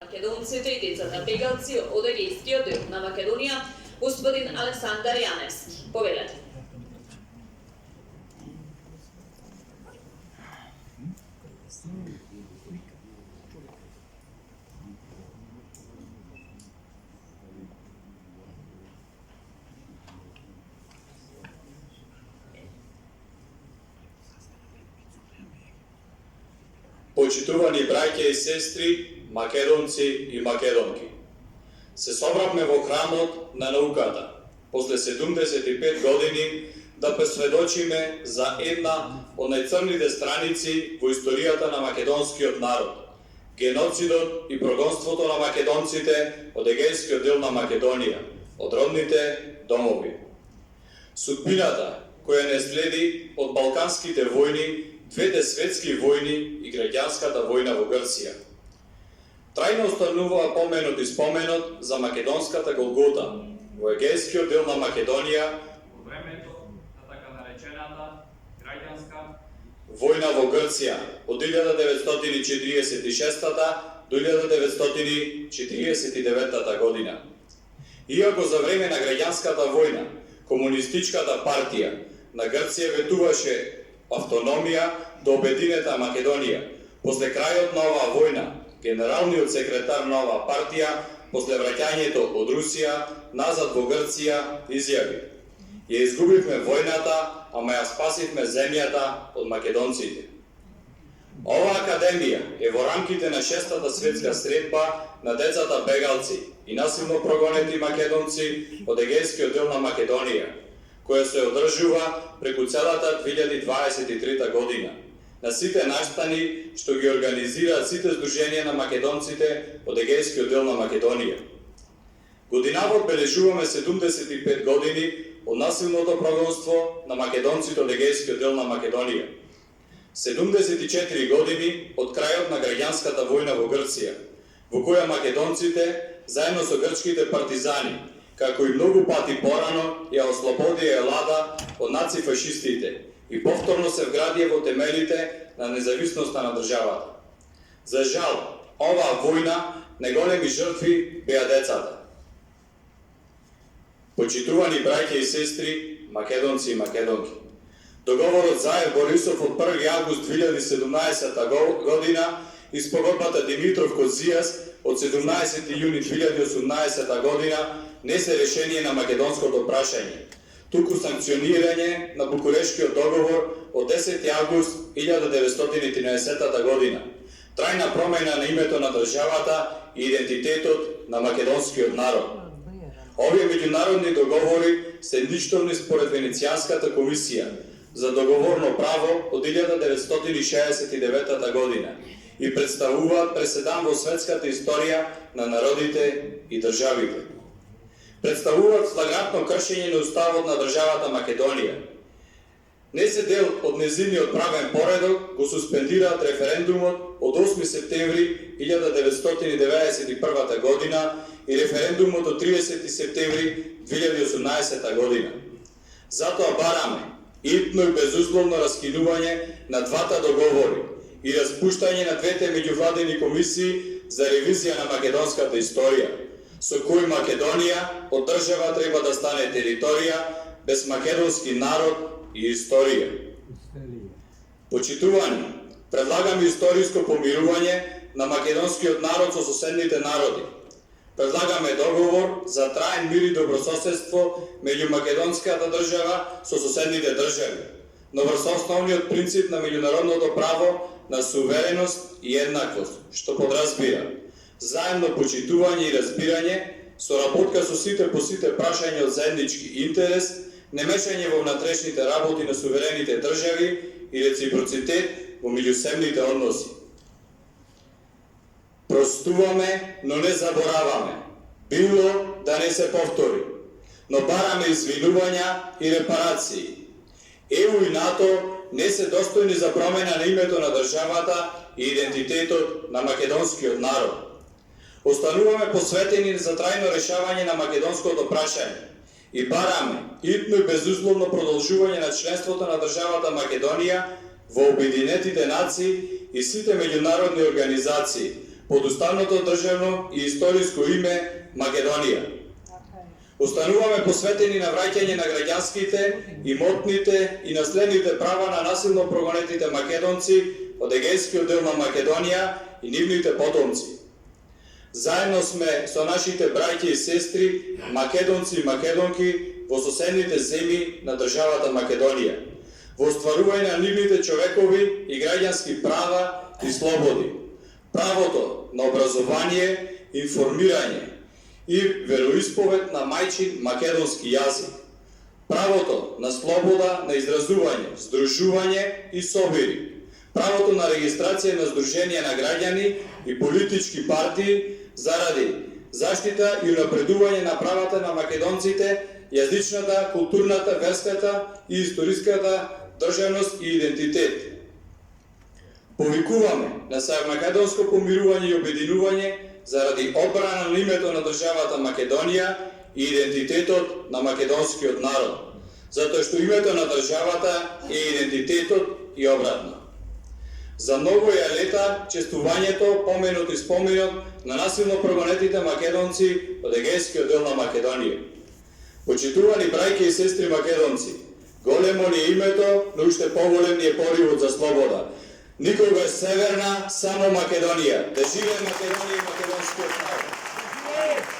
Македонците и децата бегалци од егејскиот дел на Македонија, господин Александар Јаневски. Повелете. Почитувани браќа и сестри, македонци и македонки. Се собравме во храмот на науката, после 75 години, да посведочиме за една од најцрните страници во историјата на македонскиот народ, геноцидот и прогонството на македонците од егејскиот дел на Македонија, од родните домови. Судбината која не следи од балканските војни, двете светски војни и граѓанската војна во Грција. Трајно останува поменот и споменот за македонската Голгота во егејскиот дел на Македонија во времето на така наречената граѓанска војна во Грција од 1946 до 1949 година. Иако за време на граѓанската војна комунистичката партија на Грција ветуваше автономија до обединета Македонија, после крајот на оваа војна, генералниот секретар на оваа партија, после враќањето од Русија назад во Грција, изјави: ја изгубивме војната, ама ја спасивме земјата од македонците. Оваа академија е во рамките на 6-та светска средба на децата бегалци и насилно прогонети македонци од егејскиот дел на Македонија, која се одржува преку целата 2023 година на сите настани што ги организираат сите здруженија на македонците од егејскиот дел на Македонија. Годинава одбележуваме 75 години од насилното прогонство на македонците од егејскиот дел на Македонија. 74 години од крајот на граѓанската војна во Грција, во која македонците, заедно со грчките партизани, како и многу пати порано, ја ослободија Елада од нацифашистите и повторно се вградија во темелите на независноста на државата. За жал, оваа војна најголеми жртви беа децата. Почитувани браќа и сестри, македонци и македонки, договорот Заев-Борисов од 1 август 2017 година и спогодбата Димитров-Козијас од 17 јуни 2018 година не се решение на македонското прашање, туку санкционирање на Букурешкиот договор од 10 август 1913 година, трајна промена на името на државата и идентитетот на македонскиот народ. Овие меѓународни договори се ништовни според Венецијанската комисија за договорно право од 1969 година и представуваат преседан во светската историја на народите и државите. Представуваат флагрантно кршење на уставот на државата Македонија. Не се дел од незиниот правен поредок, го суспендираат референдумот од 8 септември 1991 година и референдумот од 30 септември 2018 година. Затоа бараме итно и безусловно раскинување на двата договори и распуштање на двете меѓувладени комисии за ревизија на македонската историја, со кој Македонија од држава треба да стане територија без македонски народ и историја. Почитувани, предлагаме историско помирување на македонскиот народ со соседните народи. Предлагаме договор за траен мир и добрососедство меѓу македонската држава со соседните држави, но врз основниот принцип на меѓународното право на сувереност и еднаквост, што подразбира заедно почитување и разбирање, соработка со сите по сите прашања од заеднички интерес, немешање во внатрешните работи на суверените држави и реципроцитет во меѓусебните односи. Простуваме, но не забораваме. Било да не се повтори, но бараме извинувања и репарации. ЕУ и НАТО не се достојни за промена на името на државата и идентитетот на македонскиот народ. Остануваме посветени за трајно решавање на македонското прашање и бараме итно и безусловно продолжување на членството на државата Македонија во Обединетите нации и сите меѓународни организации, под уставното државно и историско име Македонија. Остануваме посветени на враќање на граѓанските, имотните и наследните права на насилно прогонетите македонци од егејскиот дел на Македонија и нивните потомци. Заедно сме со нашите браќи и сестри, македонци и македонки во соседните земји на државата Македонија, во остварување на нивните човекови и граѓански права и слободи, правото на образование, информирање и вероисповед на мајчин македонски јазик, правото на слобода на изразување, здружување и собери, правото на регистрација на здруженија на граѓани и политички партии заради заштита и унапредување на правата на македонците, јазичната, културната, верската и историската државност и идентитет. Повикуваме на северномакедонско помирување и обединување заради одбрана на името на државата Македонија и идентитетот на македонскиот народ, затоа што името на државата е идентитетот и обратно. За многу е лета честувањето, поменот и споменот на насилно прогонетите македонци од егејскиот дел на Македонија. Почитувани брајки и сестри македонци, големо ни е името, но уште поголем ни е поривот за слобода. Никогаш северна, само Македонија. Да живее Македонија и македонскиот народ.